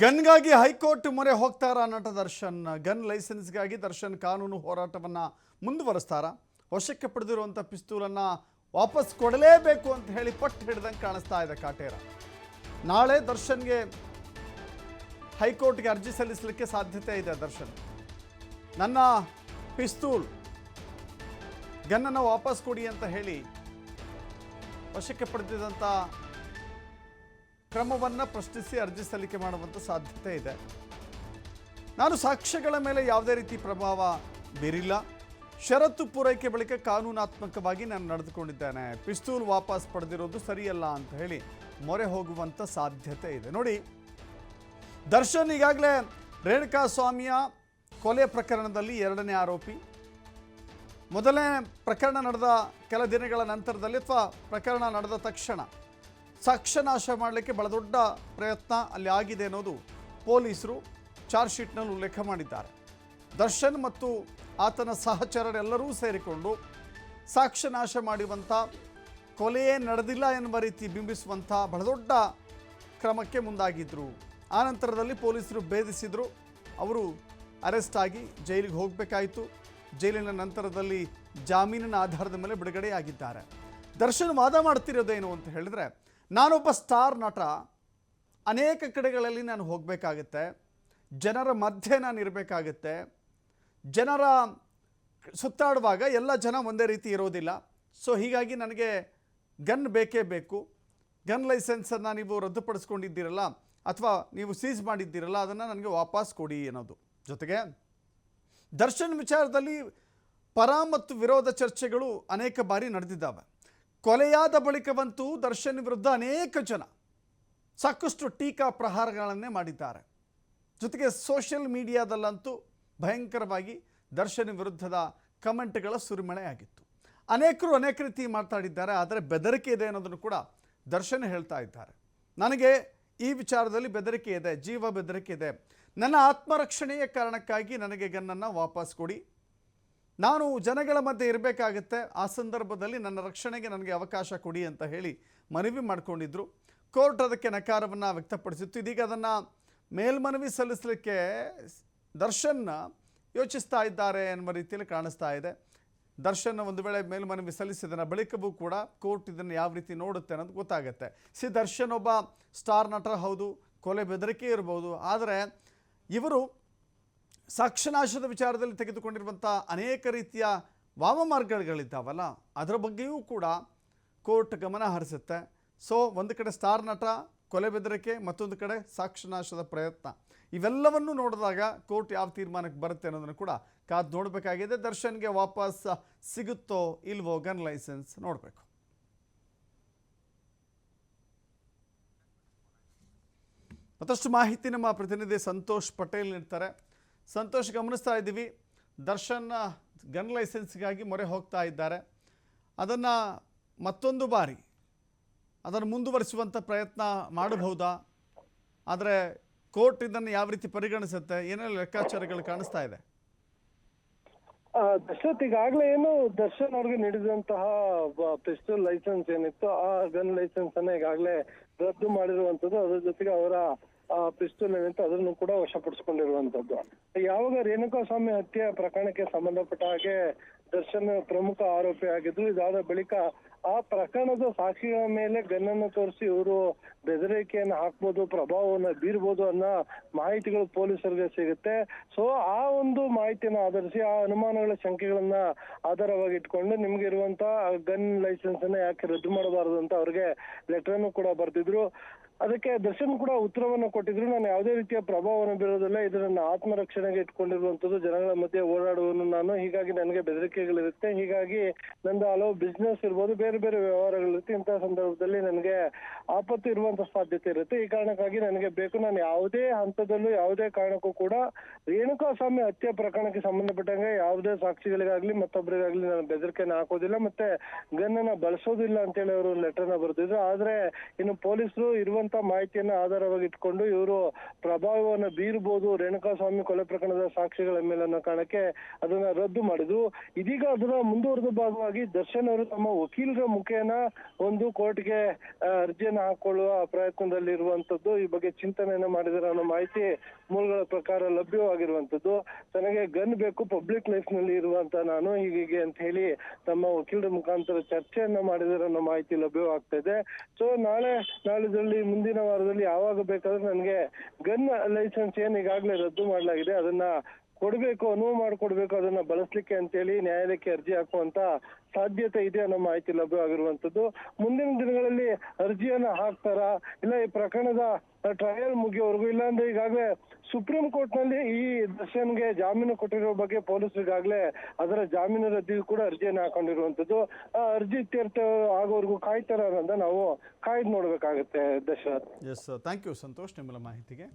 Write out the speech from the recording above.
ಗನ್ಗಾಗಿ high court ಮೊರೆ ಹೋಗ್ತಾರ ನಟ ದರ್ಶನ್. ಗನ್ ಲೈಸೆನ್ಸ್ಗಾಗಿ ದರ್ಶನ್ ಕಾನೂನು ಹೋರಾಟವನ್ನು ಮುಂದುವರಿಸ್ತಾರ. ವಶಕ್ಕೆ ಪಡೆದಿರುವಂಥ ಪಿಸ್ತೂಲನ್ನು ವಾಪಸ್ ಕೊಡಲೇಬೇಕು ಅಂತ ಹೇಳಿ ಪಟ್ಟು ಹಿಡ್ದಂಗೆ ಕಾಣಿಸ್ತಾ ಇದೆ ಕಾಟೇರ. ನಾಳೆ ದರ್ಶನ್ಗೆ ಹೈಕೋರ್ಟ್ಗೆ ಅರ್ಜಿ ಸಲ್ಲಿಸಲಿಕ್ಕೆ ಸಾಧ್ಯತೆ ಇದೆ. ದರ್ಶನ್ ನನ್ನ ಪಿಸ್ತೂಲ್ ಗನ್ನನ್ನು ವಾಪಸ್ ಕೊಡಿ ಅಂತ ಹೇಳಿ ವಶಕ್ಕೆ ಪಡೆದಿದ್ದಂಥ ಕ್ರಮವನ್ನು ಪ್ರಶ್ನಿಸಿ ಅರ್ಜಿ ಸಲ್ಲಿಕೆ ಮಾಡುವಂಥ ಸಾಧ್ಯತೆ ಇದೆ. ನಾನು ಸಾಕ್ಷ್ಯಗಳ ಮೇಲೆ ಯಾವುದೇ ರೀತಿ ಪ್ರಭಾವ ಬೀರಿಲ್ಲ. ಷರತ್ತು ಪೂರೈಕೆ ಬಳಿಕ ಕಾನೂನಾತ್ಮಕವಾಗಿ ನಾನು ನಡೆದುಕೊಂಡಿದ್ದೇನೆ. ಪಿಸ್ತೂಲ್ ವಾಪಸ್ ಪಡೆದಿರೋದು ಸರಿಯಲ್ಲ ಅಂತ ಹೇಳಿ ಮೊರೆ ಹೋಗುವಂಥ ಸಾಧ್ಯತೆ ಇದೆ. ನೋಡಿ, ದರ್ಶನ್ ಈಗಾಗಲೇ ರೇಣುಕಾಸ್ವಾಮಿಯ ಕೊಲೆ ಪ್ರಕರಣದಲ್ಲಿ ಎರಡನೇ ಆರೋಪಿ. ಮೊದಲನೇ ಪ್ರಕರಣ ನಡೆದ ಕೆಲ ದಿನಗಳ ನಂತರದಲ್ಲಿ ಅಥವಾ ಪ್ರಕರಣ ನಡೆದ ತಕ್ಷಣ ಸಾಕ್ಷ್ಯನಾಶ ಮಾಡಲಿಕ್ಕೆ ಬಹಳ ದೊಡ್ಡ ಪ್ರಯತ್ನ ಅಲ್ಲಿ ಆಗಿದೆ ಅನ್ನೋದು ಪೊಲೀಸರು ಚಾರ್ಜ್ ಶೀಟ್ನಲ್ಲಿ ಉಲ್ಲೇಖ ಮಾಡಿದ್ದಾರೆ. ದರ್ಶನ್ ಮತ್ತು ಆತನ ಸಹಚರರೆಲ್ಲರೂ ಸೇರಿಕೊಂಡು ಸಾಕ್ಷ್ಯನಾಶ ಮಾಡುವಂಥ, ಕೊಲೆಯೇ ನಡೆದಿಲ್ಲ ಎನ್ನುವ ರೀತಿ ಬಿಂಬಿಸುವಂಥ ಬಹಳ ದೊಡ್ಡ ಕ್ರಮಕ್ಕೆ ಮುಂದಾಗಿದ್ದರು. ಆನಂತರದಲ್ಲಿ ಪೊಲೀಸರು ಭೇದಿಸಿದರು. ಅವರು ಅರೆಸ್ಟ್ ಆಗಿ ಜೈಲಿಗೆ ಹೋಗಬೇಕಾಯಿತು. ಜೈಲಿನ ನಂತರದಲ್ಲಿ ಜಾಮೀನಿನ ಆಧಾರದ ಮೇಲೆ ಬಿಡುಗಡೆಯಾಗಿದ್ದಾರೆ. ದರ್ಶನ್ ವಾದ ಮಾಡ್ತಿರೋದೇನು ಅಂತ ಹೇಳಿದ್ರೆ, ನಾನೊಬ್ಬ ಸ್ಟಾರ್ ನಟ, ಅನೇಕ ಕಡೆಗಳಲ್ಲಿ ನಾನು ಹೋಗಬೇಕಾಗತ್ತೆ, ಜನರ ಮಧ್ಯೆ ನಾನು ಇರಬೇಕಾಗತ್ತೆ. ಜನರ ಸುತ್ತಾಡುವಾಗ ಎಲ್ಲ ಜನ ಒಂದೇ ರೀತಿ ಇರೋದಿಲ್ಲ. ಸೊ ಹೀಗಾಗಿ ನನಗೆ ಗನ್ ಬೇಕೇ ಬೇಕು. ಗನ್ ಲೈಸೆನ್ಸನ್ನು ನೀವು ರದ್ದುಪಡಿಸ್ಕೊಂಡಿದ್ದೀರಲ್ಲ ಅಥವಾ ನೀವು ಸೀಸ್ ಮಾಡಿದ್ದೀರಲ್ಲ, ಅದನ್ನು ನನಗೆ ವಾಪಸ್ ಕೊಡಿ ಅನ್ನೋದು. ಜೊತೆಗೆ ದರ್ಶನ್ ವಿಚಾರದಲ್ಲಿ ಪರ ಮತ್ತು ವಿರೋಧ ಚರ್ಚೆಗಳು ಅನೇಕ ಬಾರಿ ನಡೆದಿದ್ದಾವೆ. ಕೊಲೆಯಾದ ಬಳಿಕವಂತೂ ದರ್ಶನ್ ವಿರುದ್ಧ ಅನೇಕ ಜನ ಸಾಕಷ್ಟು ಟೀಕಾ ಪ್ರಹಾರಗಳನ್ನೇ ಮಾಡಿದ್ದಾರೆ. ಜೊತೆಗೆ ಸೋಷಿಯಲ್ ಮೀಡಿಯಾದಲ್ಲಂತೂ ಭಯಂಕರವಾಗಿ ದರ್ಶನ್ ವಿರುದ್ಧದ ಕಮೆಂಟ್ಗಳ ಸುರಿಮಳೆ ಆಗಿತ್ತು. ಅನೇಕರು ಅನೇಕ ರೀತಿ ಮಾತಾಡಿದ್ದಾರೆ. ಆದರೆ ಬೆದರಿಕೆ ಇದೆ ಅನ್ನೋದನ್ನು ಕೂಡ ದರ್ಶನ್ ಹೇಳ್ತಾ ಇದ್ದಾರೆ. ನನಗೆ ಈ ವಿಚಾರದಲ್ಲಿ ಬೆದರಿಕೆ ಇದೆ, ಜೀವ ಬೆದರಿಕೆ ಇದೆ. ನನ್ನ ಆತ್ಮರಕ್ಷಣೆಯ ಕಾರಣಕ್ಕಾಗಿ ನನಗೆ ಗನ್ನನ್ನು ವಾಪಸ್ ಕೊಡಿ. ನಾನು ಜನಗಳ ಮಧ್ಯೆ ಇರಬೇಕಾಗತ್ತೆ. ಆ ಸಂದರ್ಭದಲ್ಲಿ ನನ್ನ ರಕ್ಷಣೆಗೆ ನನಗೆ ಅವಕಾಶ ಕೊಡಿ ಅಂತ ಹೇಳಿ ಮನವಿ ಮಾಡಿಕೊಂಡಿದ್ದರು. ಕೋರ್ಟ್ ಅದಕ್ಕೆ ನಕಾರವನ್ನು ವ್ಯಕ್ತಪಡಿಸಿತ್ತು. ಇದೀಗ ಅದನ್ನು ಮೇಲ್ಮನವಿ ಸಲ್ಲಿಸಲಿಕ್ಕೆ ದರ್ಶನ್ ಯೋಚಿಸ್ತಾ ಇದ್ದಾರೆ ಎನ್ನುವ ರೀತಿಯಲ್ಲಿ ಕಾಣಿಸ್ತಾ ಇದೆ. ದರ್ಶನ್ ಒಂದು ವೇಳೆ ಮೇಲ್ಮನವಿ ಸಲ್ಲಿಸಿದ ಬಳಿಕವೂ ಕೂಡ ಕೋರ್ಟ್ ಇದನ್ನು ಯಾವ ರೀತಿ ನೋಡುತ್ತೆ ಅನ್ನೋದು ಗೊತ್ತಾಗುತ್ತೆ. ದರ್ಶನ್ ಒಬ್ಬ ಸ್ಟಾರ್ ನಟ, ಹೌದು, ಕೊಲೆ ಬೆದರಿಕೆ ಇರ್ಬೋದು. ಆದರೆ ಇವರು ಸಾಕ್ಷ್ಯನಾಶದ ವಿಚಾರದಲ್ಲಿ ತೆಗೆದುಕೊಂಡಿರುವಂಥ ಅನೇಕ ರೀತಿಯ ವಾಮಮಾರ್ಗಗಳಿದ್ದಾವಲ್ಲ, ಅದರ ಬಗ್ಗೆಯೂ ಕೂಡ ಕೋರ್ಟ್ ಗಮನ ಹರಿಸುತ್ತೆ. ಸೊ ಒಂದು ಕಡೆ ಸ್ಟಾರ್ ನಟ, ಕೊಲೆ ಬೆದರಿಕೆ, ಮತ್ತೊಂದು ಕಡೆ ಸಾಕ್ಷ್ಯನಾಶದ ಪ್ರಯತ್ನ, ಇವೆಲ್ಲವನ್ನು ನೋಡಿದಾಗ ಕೋರ್ಟ್ ಯಾವ ತೀರ್ಮಾನಕ್ಕೆ ಬರುತ್ತೆ ಅನ್ನೋದನ್ನು ಕೂಡ ಕಾದು ನೋಡಬೇಕಾಗಿದೆ. ದರ್ಶನ್ಗೆ ವಾಪಸ್ ಸಿಗುತ್ತೋ ಇಲ್ವೋ ಗನ್ ಲೈಸೆನ್ಸ್ ನೋಡಬೇಕು. ಮತ್ತಷ್ಟು ಮಾಹಿತಿ ನಮ್ಮ ಪ್ರತಿನಿಧಿ ಸಂತೋಷ್ ಪಟೇಲ್ ನೀಡ್ತಾರೆ. ಸಂತೋಷ್, ಗಮನಿಸ್ತಾ ಇದ್ದೀವಿ, ದರ್ಶನ್ ಗನ್ ಲೈಸೆನ್ಸ್ಗಾಗಿ ಮೊರೆ ಹೋಗ್ತಾ ಇದ್ದಾರೆ. ಅದನ್ನು ಮತ್ತೊಂದು ಬಾರಿ ಅದನ್ನು ಮುಂದುವರಿಸುವಂಥ ಪ್ರಯತ್ನ ಮಾಡಬಹುದಾ? ಆದರೆ ಕೋರ್ಟ್ ಇದನ್ನು ಯಾವ ರೀತಿ ಪರಿಗಣಿಸುತ್ತೆ? ಏನೆಲ್ಲ ಲೆಕ್ಕಾಚಾರಗಳು ಕಾಣಿಸ್ತಾ ಇದೆ? ದಶರಥ್, ಈಗಾಗಲೇ ಏನು ದರ್ಶನ್ ಅವ್ರಿಗೆ ನೀಡಿದಂತಹ ಪಿಸ್ಟಲ್ ಲೈಸೆನ್ಸ್ ಏನಿತ್ತು, ಆ ಗನ್ ಲೈಸೆನ್ಸ್ ಅನ್ನ ಈಗಾಗಲೇ ರದ್ದು ಮಾಡಿರುವಂತದ್ದು. ಅದ್ರ ಜೊತೆಗೆ ಅವರ ಪಿಸ್ತೂಲ್ ಏನಿತ್ತು ಅದನ್ನು ಕೂಡ ವಶಪಡಿಸಿಕೊಂಡಿರುವಂತದ್ದು. ಯಾವಾಗ ರೇಣುಕಾಸ್ವಾಮಿ ಹತ್ಯೆ ಪ್ರಕರಣಕ್ಕೆ ಸಂಬಂಧಪಟ್ಟ ಹಾಗೆ ದರ್ಶನ್ ಪ್ರಮುಖ ಆರೋಪಿ ಆಗಿದ್ರು, ಇದಾದ ಬಳಿಕ ಆ ಪ್ರಕರಣದ ಸಾಕ್ಷಿಗಳ ಮೇಲೆ ಗನ್ನನ್ನು ತೋರಿಸಿ ಇವರು ಬೆದರಿಕೆಯನ್ನು ಹಾಕ್ಬೋದು, ಪ್ರಭಾವವನ್ನು ಬೀರ್ಬೋದು ಅನ್ನೋ ಮಾಹಿತಿಗಳು ಪೊಲೀಸರಿಗೆ ಸಿಗುತ್ತೆ. ಸೊ ಆ ಒಂದು ಮಾಹಿತಿಯನ್ನು ಆಧರಿಸಿ, ಆ ಅನುಮಾನಗಳ ಶಂಕೆಗಳನ್ನ ಆಧಾರವಾಗಿ ಇಟ್ಕೊಂಡು ನಿಮ್ಗೆ ಇರುವಂತ ಗನ್ ಲೈಸೆನ್ಸ್ ಅನ್ನ ಯಾಕೆ ರದ್ದು ಮಾಡಬಾರದು ಅಂತ ಅವ್ರಿಗೆ ಲೆಟರ್ ಅನ್ನು ಕೂಡ ಬರ್ತಿದ್ರು. ಅದಕ್ಕೆ ದರ್ಶನ್ ಕೂಡ ಉತ್ತರವನ್ನು ಕೊಟ್ಟಿದ್ರು, ನಾನು ಯಾವುದೇ ರೀತಿಯ ಪ್ರಭಾವವನ್ನು ಬೀರೋದಿಲ್ಲ, ಇದು ನನ್ನ ಆತ್ಮರಕ್ಷಣೆಗೆ ಇಟ್ಕೊಂಡಿರುವಂತದ್ದು, ಜನಗಳ ಮಧ್ಯೆ ಓಡಾಡುವನು ನಾನು, ಹೀಗಾಗಿ ನನಗೆ ಬೆದರಿಕೆಗಳಿರುತ್ತೆ, ಹೀಗಾಗಿ ನಂದು ಹಲವು ಬಿಸ್ನೆಸ್ ಇರ್ಬೋದು, ಬೇರೆ ಬೇರೆ ವ್ಯವಹಾರಗಳಿರುತ್ತೆ, ಇಂತಹ ಸಂದರ್ಭದಲ್ಲಿ ನನಗೆ ಆಪತ್ತು ಇರುವಂತ ಸಾಧ್ಯತೆ ಇರುತ್ತೆ. ಈ ಕಾರಣಕ್ಕಾಗಿ ನನಗೆ ಬೇಕು, ನಾನು ಯಾವುದೇ ಹಂತದಲ್ಲೂ ಯಾವುದೇ ಕಾರಣಕ್ಕೂ ಕೂಡ ರೇಣುಕಾಸ್ವಾಮಿ ಹತ್ಯೆ ಪ್ರಕರಣಕ್ಕೆ ಸಂಬಂಧಪಟ್ಟಂಗೆ ಯಾವುದೇ ಸಾಕ್ಷಿಗಳಿಗಾಗ್ಲಿ ಮತ್ತೊಬ್ಬರಿಗಾಗ್ಲಿ ನಾನು ಬೆದರಿಕೆಯನ್ನು ಹಾಕೋದಿಲ್ಲ, ಮತ್ತೆ ಗನ್ನನ್ನ ಬಳಸೋದಿಲ್ಲ ಅಂತೇಳಿ ಅವರು ಲೆಟರ್ನ ಬರೆದಿದ್ರು. ಆದ್ರೆ ಇನ್ನು ಪೊಲೀಸರು ಇರುವಂತ ಇರುವಂತ ಮಾಹಿತಿಯನ್ನ ಆಧಾರವಾಗಿ ಇಟ್ಕೊಂಡು ಇವರು ಪ್ರಭಾವವನ್ನು ಬೀರ್ಬೋದು ರೇಣುಕಾಸ್ವಾಮಿ ಕೊಲೆ ಪ್ರಕರಣದ ಸಾಕ್ಷಿಗಳ ಮೇಲೆ ಅನ್ನೋ ಕಾರಣಕ್ಕೆ ಅದನ್ನ ರದ್ದು ಮಾಡಿದ್ರು. ಇದೀಗ ಅದರ ಮುಂದುವರೆದ ಭಾಗವಾಗಿ ದರ್ಶನ್ ಅವರು ತಮ್ಮ ವಕೀಲರ ಮುಖೇನ ಒಂದು ಕೋರ್ಟ್ಗೆ ಅರ್ಜಿಯನ್ನ ಹಾಕೊಳ್ಳುವ ಪ್ರಯತ್ನದಲ್ಲಿ ಇರುವಂತದ್ದು, ಈ ಬಗ್ಗೆ ಚಿಂತನೆಯನ್ನ ಮಾಡಿದಾರೆ ಅನ್ನೋ ಮಾಹಿತಿ ಮೂಲಗಳ ಪ್ರಕಾರ ಲಭ್ಯವಾಗಿರುವಂತದ್ದು. ತನಗೆ ಗನ್ ಬೇಕು, ಪಬ್ಲಿಕ್ ಲೈಫ್ ನಲ್ಲಿ ಇರುವಂತ ನಾನು ಹೀಗೆ ಅಂತ ಹೇಳಿ ತಮ್ಮ ವಕೀಲರ ಮುಖಾಂತರ ಚರ್ಚೆಯನ್ನ ಮಾಡಿದಾರೆ ಅನ್ನೋ ಮಾಹಿತಿ ಲಭ್ಯವಾಗ್ತಾ ಇದೆ. ಸೊ ನಾಳೆದಲ್ಲಿ ಮುಂದಿನ ವಾರದಲ್ಲಿ ಯಾವಾಗ ಬೇಕಾದ್ರೆ ನನಗೆ ಗನ್ ಲೈಸೆನ್ಸ್ ಏನ್ ಈಗಾಗಲೇ ರದ್ದು ಮಾಡಲಾಗಿದೆ ಅದನ್ನ ಕೊಡ್ಬೇಕು, ಅನುವು ಮಾಡಿಕೊಡ್ಬೇಕು, ಅದನ್ನ ಬಳಸಲಿಕ್ಕೆ ಅಂತೇಳಿ ನ್ಯಾಯಾಲಯಕ್ಕೆ ಅರ್ಜಿ ಹಾಕುವಂತ ಸಾಧ್ಯತೆ ಇದೆ ಅನ್ನೋ ಮಾಹಿತಿ ಲಭ್ಯವಾಗಿರುವಂತದ್ದು. ಮುಂದಿನ ದಿನಗಳಲ್ಲಿ ಅರ್ಜಿಯನ್ನ ಹಾಕ್ತಾರಾ, ಇಲ್ಲ ಈ ಪ್ರಕರಣದ ಟ್ರಯಲ್ ಮುಗಿಯೋವರೆಗೂ, ಇಲ್ಲಾಂದ್ರೆ ಈಗಾಗಲೇ ಸುಪ್ರೀಂ ಕೋರ್ಟ್ ನಲ್ಲಿ ಈ ದರ್ಶನ್ಗೆ ಜಾಮೀನು ಕೊಟ್ಟಿರೋ ಬಗ್ಗೆ ಪೊಲೀಸರಿಗಾಗಲೇ ಅದರ ಜಾಮೀನು ರದ್ದಿಗೂ ಕೂಡ ಅರ್ಜಿಯನ್ನ ಹಾಕೊಂಡಿರುವಂತದ್ದು. ಆ ಅರ್ಜಿ ಇತ್ಯರ್ಥ ಆಗೋವರೆಗೂ ಕಾಯ್ತಾರ ಅನ್ನೋದನ್ನ ನಾವು ಕಾಯ್ದು ನೋಡ್ಬೇಕಾಗತ್ತೆ Dasharath. Yes, thank you Santosh ನಿಮ್ಮೆಲ್ಲ ಮಾಹಿತಿಗೆ.